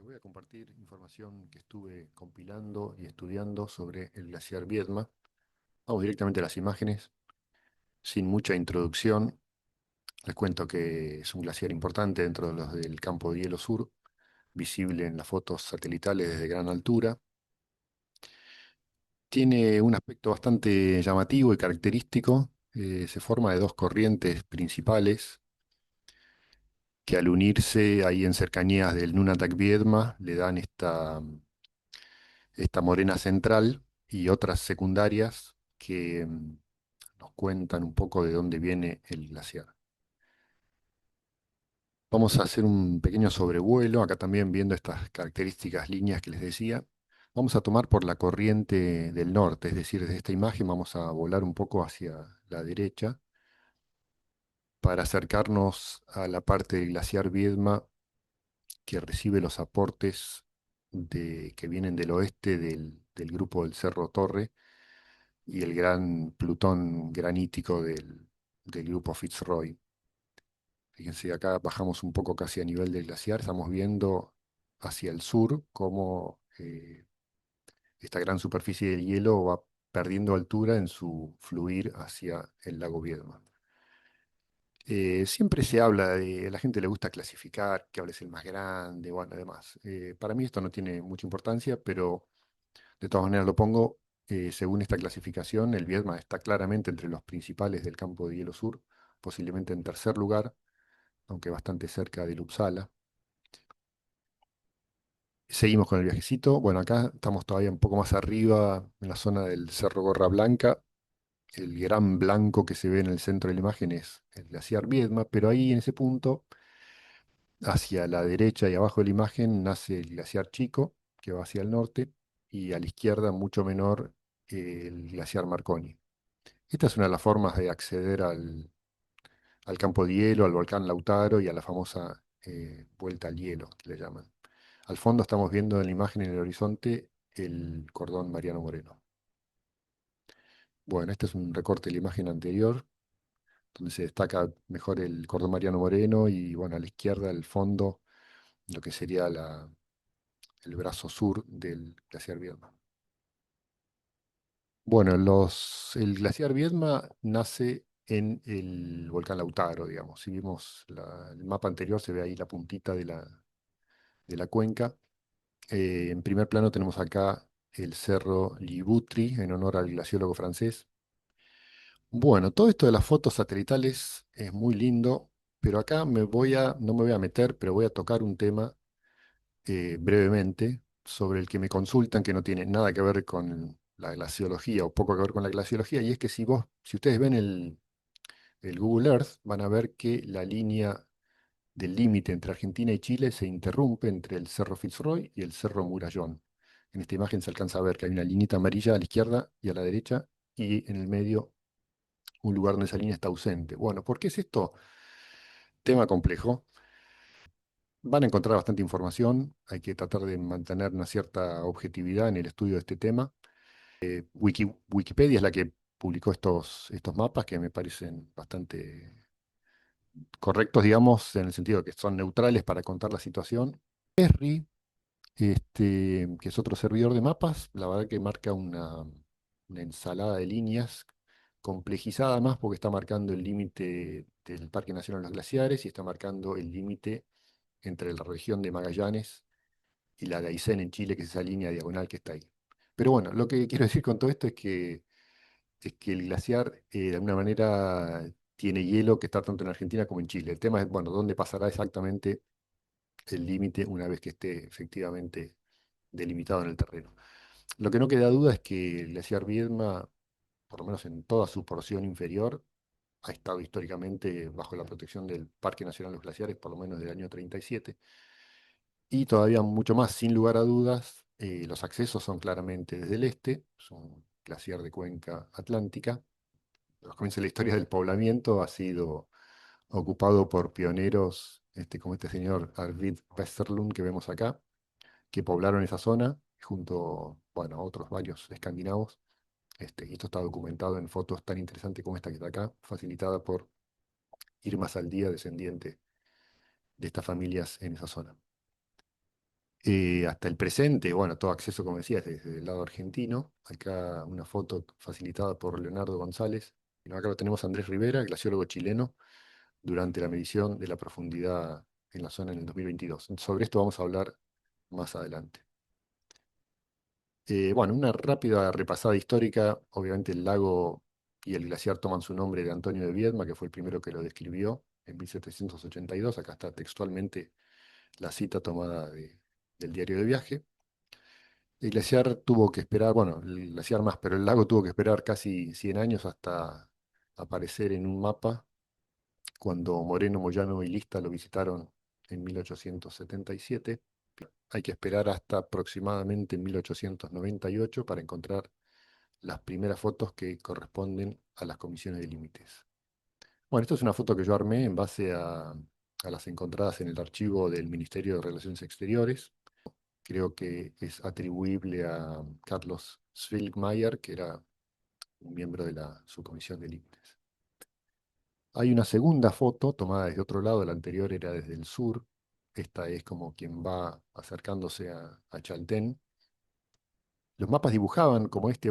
Les voy a compartir información que estuve compilando y estudiando sobre el glaciar Viedma. Vamos directamente a las imágenes, sin mucha introducción. Les cuento que es un glaciar importante dentro de los del campo de hielo sur, visible en las fotos satelitales desde gran altura. Tiene un aspecto bastante llamativo y característico. Se forma de dos corrientes principales que al unirse ahí en cercanías del Nunatak Viedma le dan esta morena central y otras secundarias que nos cuentan un poco de dónde viene el glaciar. Vamos a hacer un pequeño sobrevuelo, acá también viendo estas características líneas que les decía. Vamos a tomar por la corriente del norte, es decir, desde esta imagen vamos a volar un poco hacia la derecha para acercarnos a la parte del glaciar Viedma que recibe los aportes que vienen del oeste del grupo del Cerro Torre y el gran plutón granítico del grupo Fitzroy. Fíjense, acá bajamos un poco casi a nivel del glaciar, estamos viendo hacia el sur cómo esta gran superficie del hielo va perdiendo altura en su fluir hacia el lago Viedma. Siempre se habla a la gente le gusta clasificar, que es el más grande, bueno, además. Para mí esto no tiene mucha importancia, pero de todas maneras lo pongo, según esta clasificación, el Viedma está claramente entre los principales del campo de hielo sur, posiblemente en tercer lugar, aunque bastante cerca de Uppsala. Seguimos con el viajecito. Bueno, acá estamos todavía un poco más arriba, en la zona del Cerro Gorra Blanca. El gran blanco que se ve en el centro de la imagen es el glaciar Viedma, pero ahí en ese punto, hacia la derecha y abajo de la imagen, nace el glaciar Chico, que va hacia el norte, y a la izquierda, mucho menor, el glaciar Marconi. Esta es una de las formas de acceder al campo de hielo, al volcán Lautaro y a la famosa vuelta al hielo, que le llaman. Al fondo estamos viendo en la imagen en el horizonte el cordón Mariano Moreno. Bueno, este es un recorte de la imagen anterior, donde se destaca mejor el cordón Mariano Moreno y bueno, a la izquierda, el fondo, lo que sería el brazo sur del glaciar Viedma. Bueno, el glaciar Viedma nace en el volcán Lautaro, digamos. Si vimos el mapa anterior, se ve ahí la puntita de la cuenca. En primer plano tenemos acá el cerro Libutri, en honor al glaciólogo francés. Bueno, todo esto de las fotos satelitales es muy lindo, pero acá no me voy a meter, pero voy a tocar un tema brevemente sobre el que me consultan que no tiene nada que ver con la glaciología o poco que ver con la glaciología, y es que si ustedes ven el Google Earth, van a ver que la línea del límite entre Argentina y Chile se interrumpe entre el Cerro Fitzroy y el Cerro Murallón. En esta imagen se alcanza a ver que hay una linita amarilla a la izquierda y a la derecha, y en el medio un lugar donde esa línea está ausente. Bueno, ¿por qué es esto? Tema complejo. Van a encontrar bastante información, hay que tratar de mantener una cierta objetividad en el estudio de este tema. Wikipedia es la que publicó estos mapas que me parecen bastante correctos, digamos, en el sentido de que son neutrales para contar la situación. Esri, que es otro servidor de mapas, la verdad que marca una ensalada de líneas complejizada más porque está marcando el límite del Parque Nacional de los Glaciares y está marcando el límite entre la región de Magallanes y la de Aysén en Chile, que es esa línea diagonal que está ahí. Pero bueno, lo que quiero decir con todo esto es que el glaciar de alguna manera tiene hielo que está tanto en Argentina como en Chile. El tema es, bueno, dónde pasará exactamente el límite una vez que esté efectivamente delimitado en el terreno. Lo que no queda duda es que el glaciar Viedma, por lo menos en toda su porción inferior, ha estado históricamente bajo la protección del Parque Nacional de los Glaciares, por lo menos del año 37. Y todavía mucho más, sin lugar a dudas, los accesos son claramente desde el este, es un glaciar de cuenca atlántica. Los comienzos de la historia del poblamiento ha sido ocupado por pioneros como este señor Arvid Westerlund que vemos acá, que poblaron esa zona junto, bueno, a otros varios escandinavos. Y esto está documentado en fotos tan interesantes como esta que está acá, facilitada por Irma Saldía, descendiente de estas familias en esa zona. Hasta el presente, bueno, todo acceso, como decías, desde el lado argentino. Acá una foto facilitada por Leonardo González. Y acá lo tenemos a Andrés Rivera, glaciólogo chileno, durante la medición de la profundidad en la zona en el 2022. Sobre esto vamos a hablar más adelante. Bueno, una rápida repasada histórica. Obviamente el lago y el glaciar toman su nombre de Antonio de Viedma, que fue el primero que lo describió en 1782. Acá está textualmente la cita tomada del diario de viaje. El glaciar tuvo que esperar, bueno, el glaciar más, pero el lago tuvo que esperar casi 100 años hasta aparecer en un mapa cuando Moreno, Moyano y Lista lo visitaron en 1877. Hay que esperar hasta aproximadamente 1898 para encontrar las primeras fotos que corresponden a las comisiones de límites. Bueno, esto es una foto que yo armé en base a las encontradas en el archivo del Ministerio de Relaciones Exteriores. Creo que es atribuible a Carlos Schwilgmayer, que era un miembro de la subcomisión de límites. Hay una segunda foto tomada desde otro lado, la anterior era desde el sur. Esta es como quien va acercándose a Chaltén. Los mapas dibujaban como este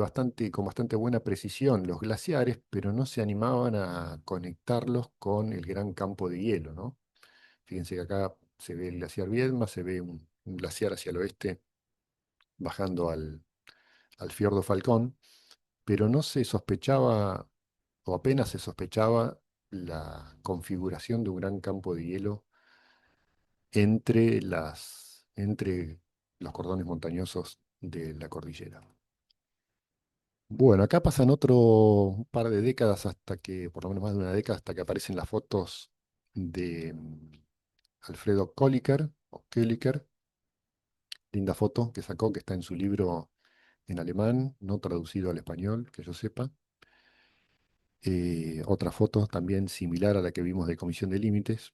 con bastante buena precisión los glaciares, pero no se animaban a conectarlos con el gran campo de hielo, ¿no? Fíjense que acá se ve el glaciar Viedma, se ve un glaciar hacia el oeste bajando al fiordo Falcón, pero no se sospechaba, o apenas se sospechaba, la configuración de un gran campo de hielo entre los cordones montañosos de la cordillera. Bueno, acá pasan un par de décadas hasta que, por lo menos más de una década, hasta que aparecen las fotos de Alfredo Kolliker, o Kelliker, linda foto que sacó, que está en su libro en alemán, no traducido al español, que yo sepa. Otra foto también similar a la que vimos de Comisión de Límites.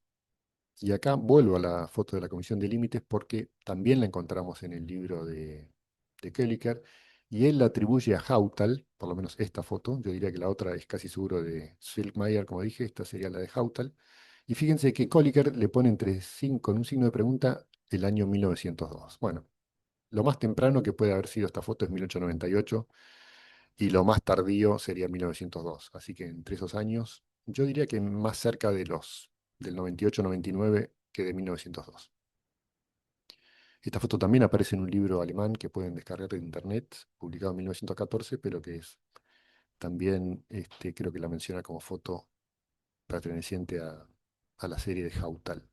Y acá vuelvo a la foto de la Comisión de Límites porque también la encontramos en el libro de Kelliker y él la atribuye a Hautal, por lo menos esta foto. Yo diría que la otra es casi seguro de Schwilgmayer, como dije, esta sería la de Hautal. Y fíjense que Kolliker le pone con un signo de pregunta, el año 1902. Bueno, lo más temprano que puede haber sido esta foto es 1898 y lo más tardío sería 1902. Así que entre esos años, yo diría que más cerca del 98-99 que de 1902. Esta foto también aparece en un libro alemán que pueden descargar de internet, publicado en 1914, pero que es también, creo que la menciona como foto perteneciente a la serie de Hautal.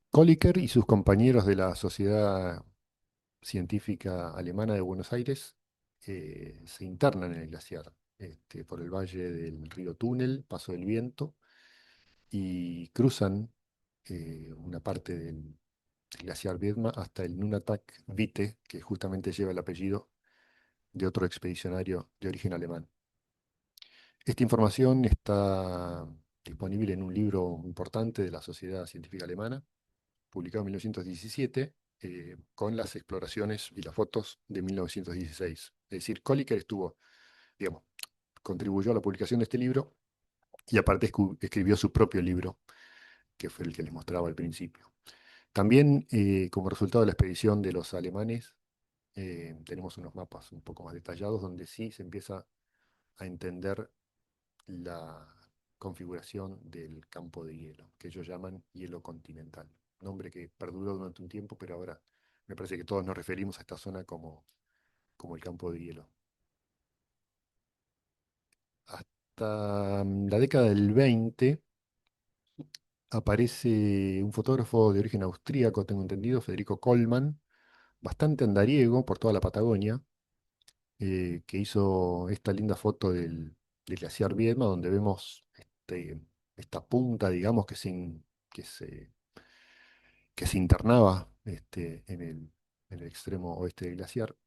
Kolliker y sus compañeros de la Sociedad Científica Alemana de Buenos Aires se internan en el glaciar por el valle del río Túnel, Paso del Viento, y cruzan una parte del glaciar Viedma hasta el Nunatak Vite, que justamente lleva el apellido de otro expedicionario de origen alemán. Esta información está disponible en un libro importante de la Sociedad Científica Alemana, publicado en 1917, con las exploraciones y las fotos de 1916. Es decir, Kolliker digamos, contribuyó a la publicación de este libro y aparte escribió su propio libro, que fue el que les mostraba al principio. También, como resultado de la expedición de los alemanes, tenemos unos mapas un poco más detallados donde sí se empieza a entender la configuración del campo de hielo, que ellos llaman hielo continental. Nombre que perduró durante un tiempo, pero ahora me parece que todos nos referimos a esta zona como el campo de hielo. Hasta la década del 20 aparece un fotógrafo de origen austríaco, tengo entendido, Federico Kollmann, bastante andariego por toda la Patagonia, que hizo esta linda foto del glaciar Viedma, donde vemos esta punta, digamos, que se, que se internaba en el extremo oeste del glaciar.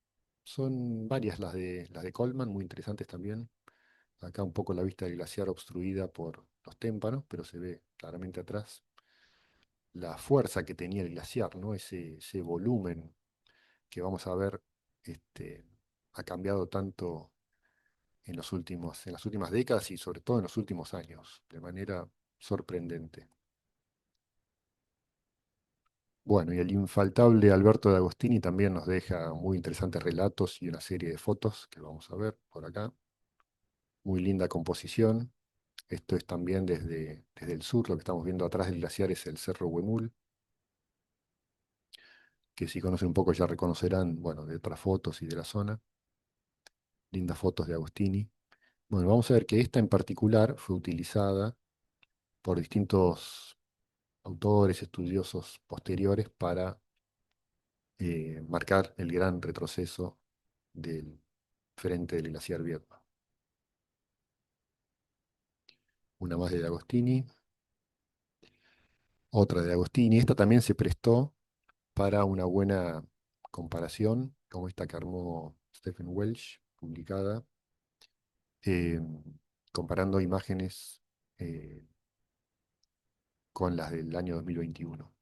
Son varias las de Coleman, muy interesantes también. Acá un poco la vista del glaciar obstruida por los témpanos, pero se ve claramente atrás la fuerza que tenía el glaciar, ¿no? Ese volumen que vamos a ver ha cambiado tanto en las últimas décadas y sobre todo en los últimos años, de manera sorprendente. Bueno, y el infaltable Alberto de Agostini también nos deja muy interesantes relatos y una serie de fotos que vamos a ver por acá. Muy linda composición. Esto es también desde el sur, lo que estamos viendo atrás del glaciar es el Cerro Huemul, que si conocen un poco ya reconocerán, bueno, de otras fotos y de la zona. Lindas fotos de Agostini. Bueno, vamos a ver que esta en particular fue utilizada por distintos autores, estudiosos posteriores para marcar el gran retroceso del frente del glaciar Viedma. Una más de Agostini, otra de Agostini. Esta también se prestó para una buena comparación, como esta que armó Stephen Welsh, publicada, eh, comparando imágenes eh, con las del año 2021.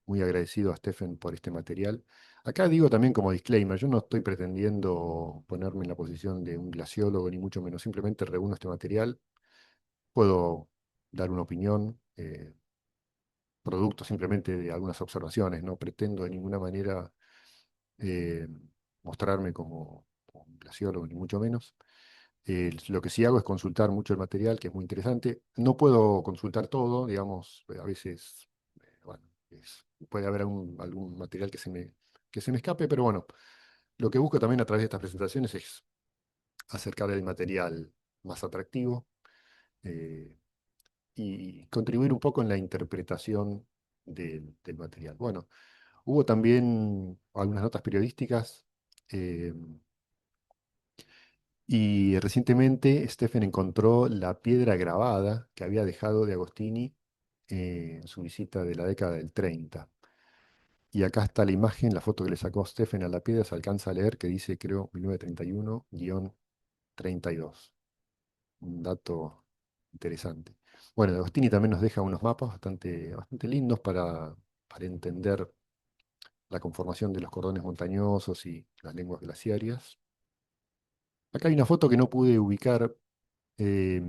Muy agradecido a Stephen por este material. Acá digo también como disclaimer, yo no estoy pretendiendo ponerme en la posición de un glaciólogo, ni mucho menos, simplemente reúno este material, puedo dar una opinión, producto simplemente de algunas observaciones, no pretendo de ninguna manera eh, mostrarme como un glaciólogo, ni mucho menos. Lo que sí hago es consultar mucho el material, que es muy interesante. No puedo consultar todo, digamos, a veces, bueno, puede haber algún material que se me escape, pero bueno, lo que busco también a través de estas presentaciones es acercar el material más atractivo eh, y contribuir un poco en la interpretación del material. Bueno, hubo también algunas notas periodísticas. eh, Y recientemente Stephen encontró la piedra grabada que había dejado de Agostini en su visita de la década del 30. Y acá está la imagen, la foto que le sacó Stephen a la piedra, se alcanza a leer que dice, creo, 1931-32. Un dato interesante. Bueno, Agostini también nos deja unos mapas bastante, bastante lindos para entender la conformación de los cordones montañosos y las lenguas glaciarias. Acá hay una foto que no pude ubicar Eh,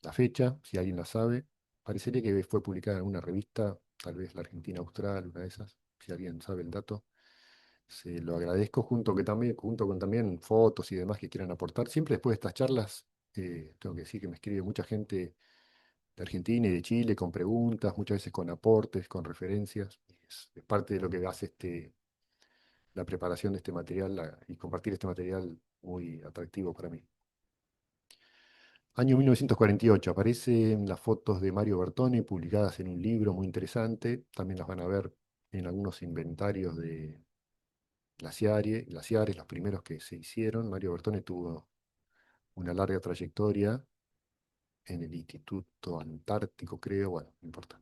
la fecha, si alguien la sabe, parecería que fue publicada en alguna revista, tal vez la Argentina Austral, una de esas, si alguien sabe el dato. Se lo agradezco junto con también fotos y demás que quieran aportar. Siempre después de estas charlas, tengo que decir que me escribe mucha gente de Argentina y de Chile con preguntas, muchas veces con aportes, con referencias. Es parte de lo que hace la preparación de este material y compartir este material muy atractivo para mí. Año 1948, aparecen las fotos de Mario Bertone publicadas en un libro muy interesante. También las van a ver en algunos inventarios de glaciares, los primeros que se hicieron. Mario Bertone tuvo una larga trayectoria en el Instituto Antártico, creo. Bueno, no importa.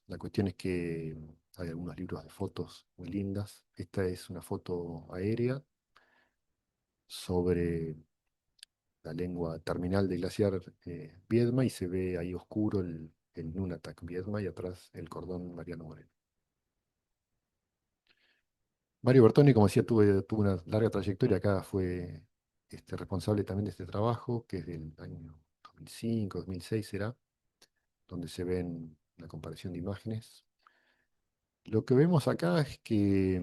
La cuestión es que hay algunos libros de fotos muy lindas. Esta es una foto aérea sobre la lengua terminal del glaciar Viedma y se ve ahí oscuro el Nunatak Viedma y atrás el cordón Mariano Moreno. Mario Bertoni, como decía, tuvo una larga trayectoria, acá fue responsable también de este trabajo, que es del año 2005, 2006 será, donde se ven la comparación de imágenes. Lo que vemos acá es que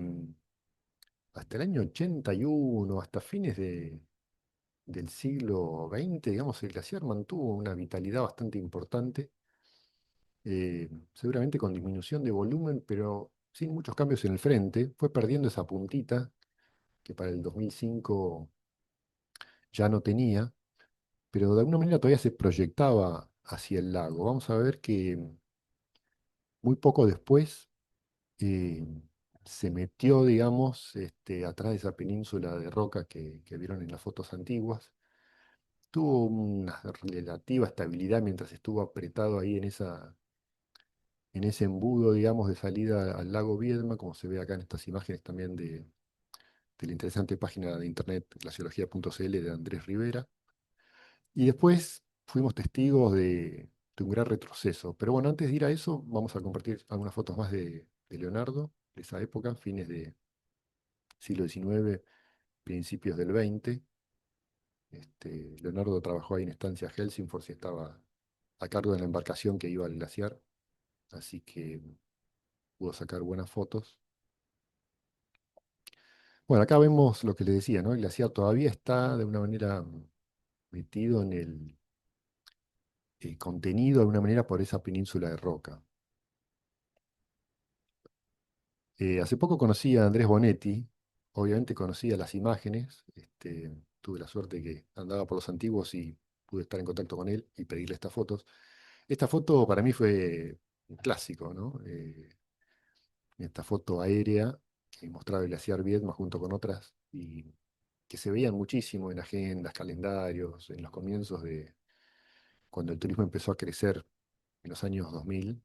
hasta el año 81, hasta fines del siglo XX, digamos, el glaciar mantuvo una vitalidad bastante importante seguramente con disminución de volumen, pero sin muchos cambios en el frente. Fue perdiendo esa puntita que para el 2005 ya no tenía, pero de alguna manera todavía se proyectaba hacia el lago. Vamos a ver que muy poco después eh, se metió, digamos, atrás de esa península de roca que vieron en las fotos antiguas. Tuvo una relativa estabilidad mientras estuvo apretado ahí en ese embudo, digamos, de salida al lago Viedma, como se ve acá en estas imágenes también de la interesante página de internet glaciología.cl de Andrés Rivera. Y después fuimos testigos de un gran retroceso. Pero bueno, antes de ir a eso, vamos a compartir algunas fotos más de Leonardo, de esa época, fines del siglo XIX, principios del XX. Leonardo trabajó ahí en Estancia Helsingfors y estaba a cargo de la embarcación que iba al glaciar. Así que pudo sacar buenas fotos. Bueno, acá vemos lo que les decía, ¿no? El glaciar todavía está de una manera metido en el contenido de alguna manera por esa península de roca. Hace poco conocí a Andrés Bonetti, obviamente conocía las imágenes, tuve la suerte que andaba por los antiguos y pude estar en contacto con él y pedirle estas fotos. Esta foto para mí fue un clásico, ¿no? Esta foto aérea que mostraba el glaciar Viedma junto con otras y que se veían muchísimo en agendas, calendarios, en los comienzos de cuando el turismo empezó a crecer en los años 2000,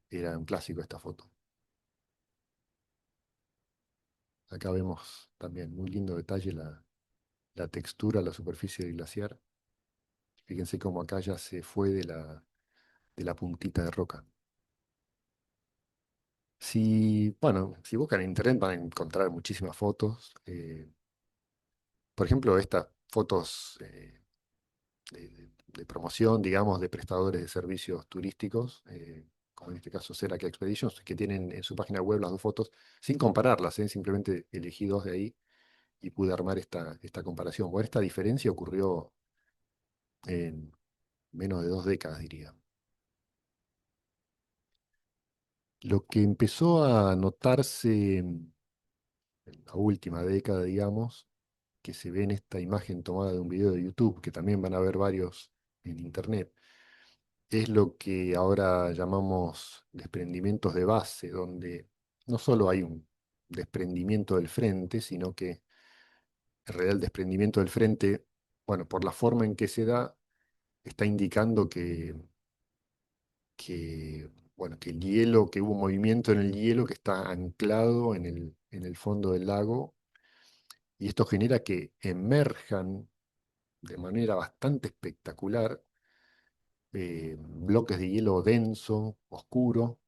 era un clásico esta foto. Acá vemos también muy lindo detalle la textura, la superficie del glaciar. Fíjense cómo acá ya se fue de la puntita de roca. Si, bueno, si buscan en internet van a encontrar muchísimas fotos. Por ejemplo, estas fotos de promoción, digamos, de prestadores de servicios turísticos, como en este caso Cerac Expeditions, que tienen en su página web las dos fotos, sin compararlas, simplemente elegí dos de ahí y pude armar esta comparación. Bueno, esta diferencia ocurrió en menos de 2 décadas, diría. Lo que empezó a notarse en la última década, digamos, que se ve en esta imagen tomada de un video de YouTube, que también van a ver varios en internet, es lo que ahora llamamos desprendimientos de base, donde no solo hay un desprendimiento del frente, sino que en realidad el desprendimiento del frente, bueno, por la forma en que se da, está indicando bueno, que el hielo, que hubo movimiento en el hielo que está anclado en el fondo del lago, y esto genera que emerjan de manera bastante espectacular bloques de hielo denso, oscuro,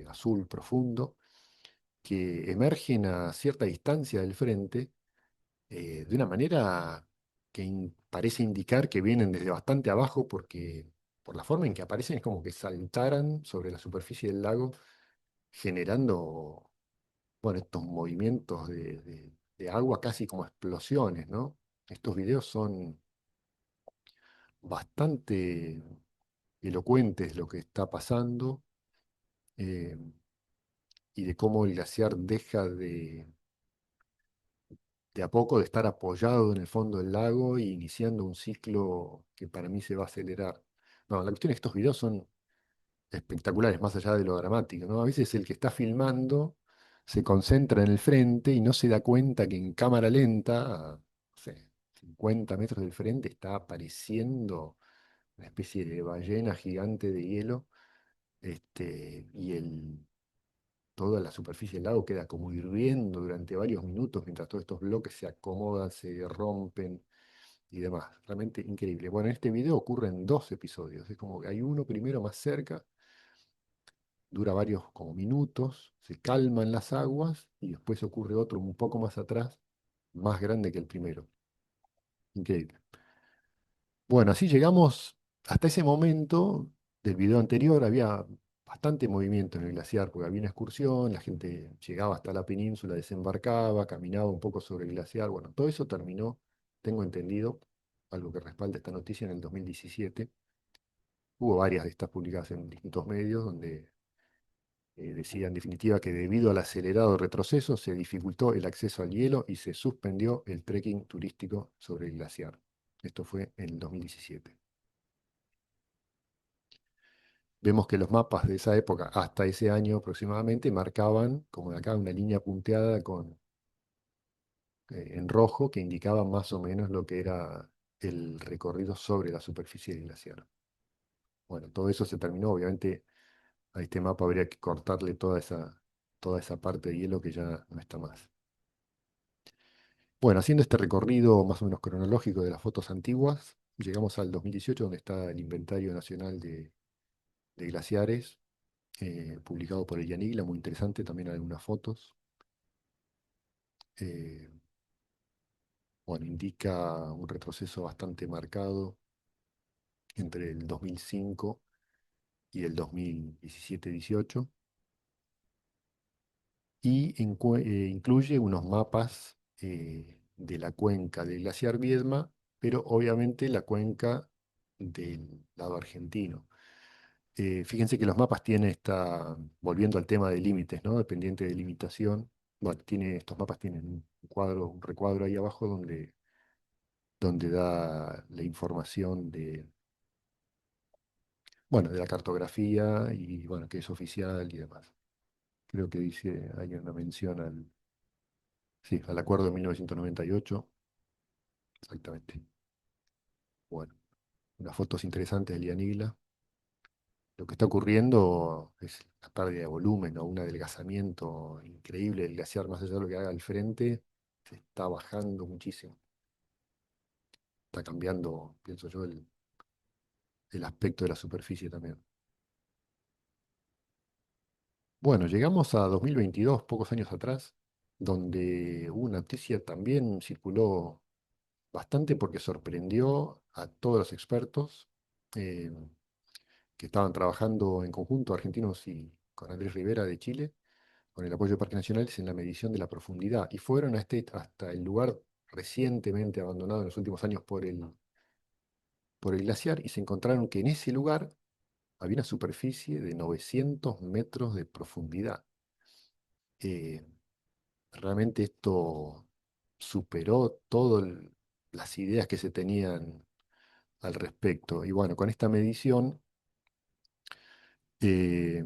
azul profundo, que emergen a cierta distancia del frente de una manera que parece indicar que vienen desde bastante abajo porque por la forma en que aparecen es como que saltaran sobre la superficie del lago generando, bueno, estos movimientos de agua casi como explosiones, ¿no? Estos videos son bastante elocuentes de lo que está pasando eh, y de cómo el glaciar deja de a poco de estar apoyado en el fondo del lago e iniciando un ciclo que para mí se va a acelerar. No, la cuestión es que estos videos son espectaculares, más allá de lo dramático, ¿no? A veces el que está filmando se concentra en el frente y no se da cuenta que en cámara lenta, a, no sé, 50 metros del frente, está apareciendo una especie de ballena gigante de hielo, y toda la superficie del lago queda como hirviendo durante varios minutos mientras todos estos bloques se acomodan, se rompen y demás. Realmente increíble. Bueno, en este video ocurren 2 episodios. Es como que hay uno primero más cerca, dura varios como minutos, se calman las aguas y después ocurre otro un poco más atrás, más grande que el primero. Increíble. Bueno, así llegamos hasta ese momento del video anterior, había bastante movimiento en el glaciar, porque había una excursión, la gente llegaba hasta la península, desembarcaba, caminaba un poco sobre el glaciar. Bueno, todo eso terminó, tengo entendido, algo que respalda esta noticia, en el 2017. Hubo varias de estas publicadas en distintos medios donde decía en definitiva que debido al acelerado retroceso se dificultó el acceso al hielo y se suspendió el trekking turístico sobre el glaciar. Esto fue en el 2017. Vemos que los mapas de esa época, hasta ese año aproximadamente, marcaban, como de acá, una línea punteada en rojo que indicaba más o menos lo que era el recorrido sobre la superficie del glaciar. Bueno, todo eso se terminó. Obviamente a este mapa habría que cortarle toda esa parte de hielo que ya no está más. Bueno, haciendo este recorrido más o menos cronológico de las fotos antiguas, llegamos al 2018, donde está el Inventario Nacional de Glaciares, publicado por el Yanigla, muy interesante, también algunas fotos. Eh, bueno, indica un retroceso bastante marcado entre el 2005 y el 2017-18. y incluye unos mapas de la cuenca del glaciar Viedma, pero obviamente la cuenca del lado argentino. Fíjense que los mapas tienen volviendo al tema de límites, ¿no? Dependiente de limitación. Bueno, estos mapas tienen un cuadro, un recuadro ahí abajo donde da la información bueno, de la cartografía y, bueno, que es oficial y demás. Creo que dice, hay una mención sí, al acuerdo de 1998, exactamente. Bueno, unas fotos interesantes de Lianigla. Lo que está ocurriendo es la pérdida de volumen o un adelgazamiento increíble del glaciar, más allá de lo que haga al frente, se está bajando muchísimo. Está cambiando, pienso yo, el aspecto de la superficie también. Bueno, llegamos a 2022, pocos años atrás, donde hubo una noticia también circuló bastante porque sorprendió a todos los expertos eh, que estaban trabajando en conjunto, argentinos y con Andrés Rivera de Chile, con el apoyo de Parques Nacionales en la medición de la profundidad. Y fueron hasta el lugar recientemente abandonado en los últimos años por el glaciar y se encontraron que en ese lugar había una superficie de 900 metros de profundidad. Eh, Realmente esto superó todas las ideas que se tenían al respecto. Y bueno, con esta medición, eh,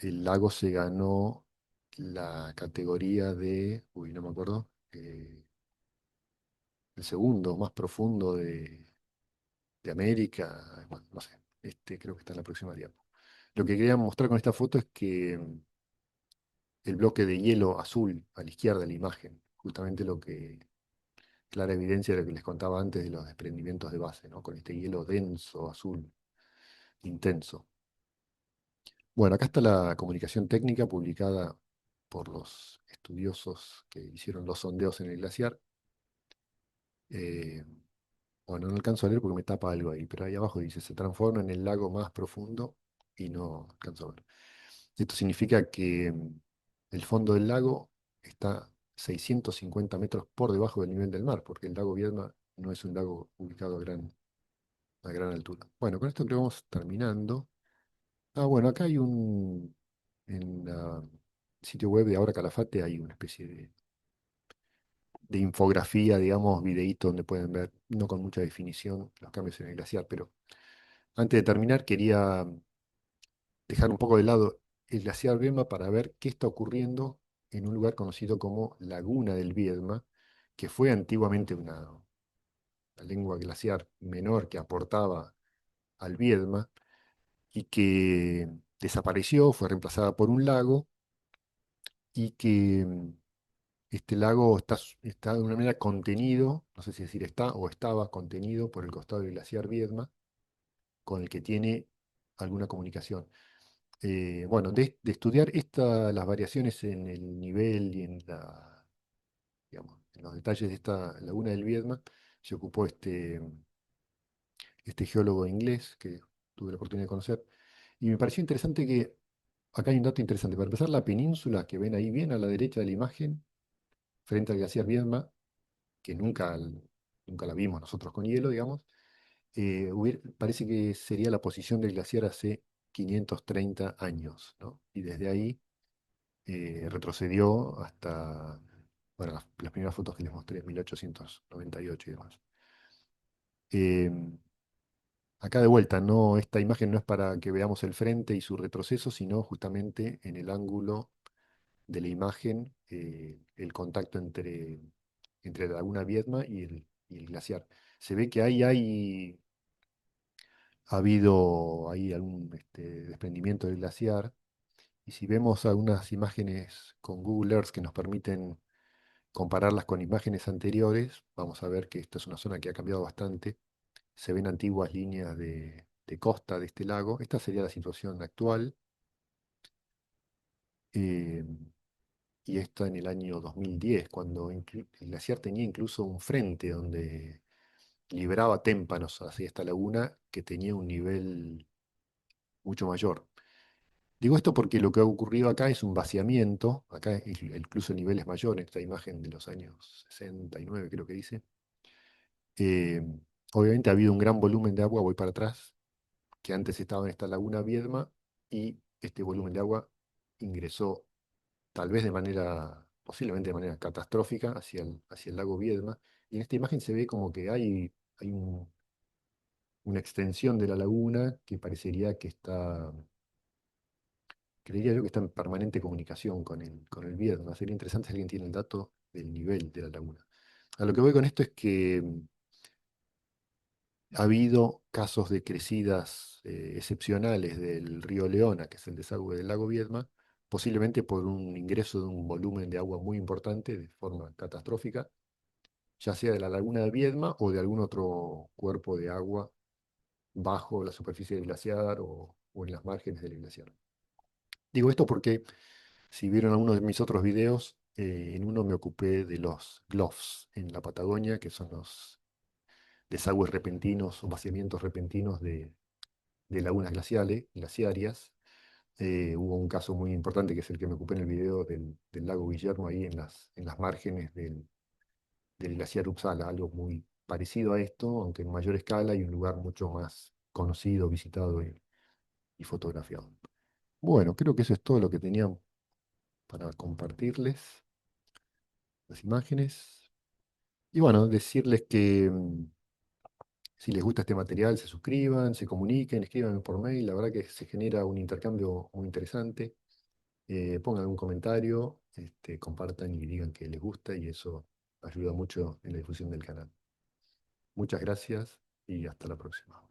el lago se ganó la categoría de, no me acuerdo, el segundo más profundo de América. Bueno, no sé, creo que está en la próxima diapo. Lo que quería mostrar con esta foto es que el bloque de hielo azul a la izquierda de la imagen, justamente lo que clara evidencia de lo que les contaba antes de los desprendimientos de base, ¿no? Con este hielo denso, azul, intenso. Bueno, acá está la comunicación técnica publicada por los estudiosos que hicieron los sondeos en el glaciar. Eh, bueno, no alcanzo a leer porque me tapa algo ahí, pero ahí abajo dice, se transforma en el lago más profundo y no alcanzo a ver. Esto significa que el fondo del lago está 650 metros por debajo del nivel del mar, porque el lago Viedma no es un lago ubicado a gran altura. Bueno, con esto creo que vamos terminando. Ah, bueno, acá en la sitio web de Ahora Calafate hay una especie de infografía, digamos, videíto donde pueden ver, no con mucha definición, los cambios en el glaciar, pero antes de terminar quería dejar un poco de lado el glaciar Viedma para ver qué está ocurriendo en un lugar conocido como Laguna del Viedma, que fue antiguamente una lengua glaciar menor que aportaba al Viedma y que desapareció, fue reemplazada por un lago y que este lago está de una manera contenido, no sé si decir está o estaba contenido por el costado del glaciar Viedma, con el que tiene alguna comunicación. Bueno, de estudiar las variaciones en el nivel y digamos, en los detalles de esta laguna del Viedma, se ocupó este geólogo inglés que tuve la oportunidad de conocer. Y me pareció interesante que, acá hay un dato interesante, para empezar, la península que ven ahí bien a la derecha de la imagen, frente al glaciar Viedma, que nunca la vimos nosotros con hielo, digamos, parece que sería la posición del glaciar hace 530 años, ¿no? Y desde ahí retrocedió hasta, bueno, las primeras fotos que les mostré, 1898 y demás. Em, Acá de vuelta, no, esta imagen no es para que veamos el frente y su retroceso, sino justamente en el ángulo de la imagen, el contacto entre la laguna Viedma y el glaciar. Se ve que ahí ha habido ahí algún desprendimiento del glaciar, y si vemos algunas imágenes con Google Earth que nos permiten compararlas con imágenes anteriores, vamos a ver que esta es una zona que ha cambiado bastante. Se ven antiguas líneas de costa de este lago. Esta sería la situación actual. eh, y esto en el año 2010, cuando el glaciar tenía incluso un frente donde liberaba témpanos hacia esta laguna que tenía un nivel mucho mayor. Digo esto porque lo que ha ocurrido acá es un vaciamiento, acá incluso en niveles mayores, esta imagen de los años 69 creo que dice. Eh, Obviamente ha habido un gran volumen de agua, voy para atrás, que antes estaba en esta laguna Viedma y este volumen de agua ingresó tal vez de manera, posiblemente de manera catastrófica hacia el lago Viedma. Y en esta imagen se ve como que hay una extensión de la laguna que parecería que está, creería yo que está en permanente comunicación con el Viedma. Sería interesante si alguien tiene el dato del nivel de la laguna. A lo que voy con esto es que ha habido casos de crecidas excepcionales del río Leona, que es el desagüe del lago Viedma, posiblemente por un ingreso de un volumen de agua muy importante de forma catastrófica, ya sea de la laguna de Viedma o de algún otro cuerpo de agua bajo la superficie del glaciar o en las márgenes del glaciar. Digo esto porque si vieron algunos de mis otros videos, en uno me ocupé de los GLOFs en la Patagonia, que son los desagües repentinos o vaciamientos repentinos de lagunas glaciarias. Hubo un caso muy importante que es el que me ocupé en el video del lago Guillermo, ahí en las márgenes del glaciar Uppsala, algo muy parecido a esto, aunque en mayor escala y un lugar mucho más conocido, visitado y fotografiado. Bueno, creo que eso es todo lo que tenía para compartirles, las imágenes. Y bueno, decirles que si les gusta este material, se suscriban, se comuniquen, escríbanme por mail. La verdad que se genera un intercambio muy interesante. Pongan algún comentario, compartan y digan que les gusta y eso ayuda mucho en la difusión del canal. Muchas gracias y hasta la próxima.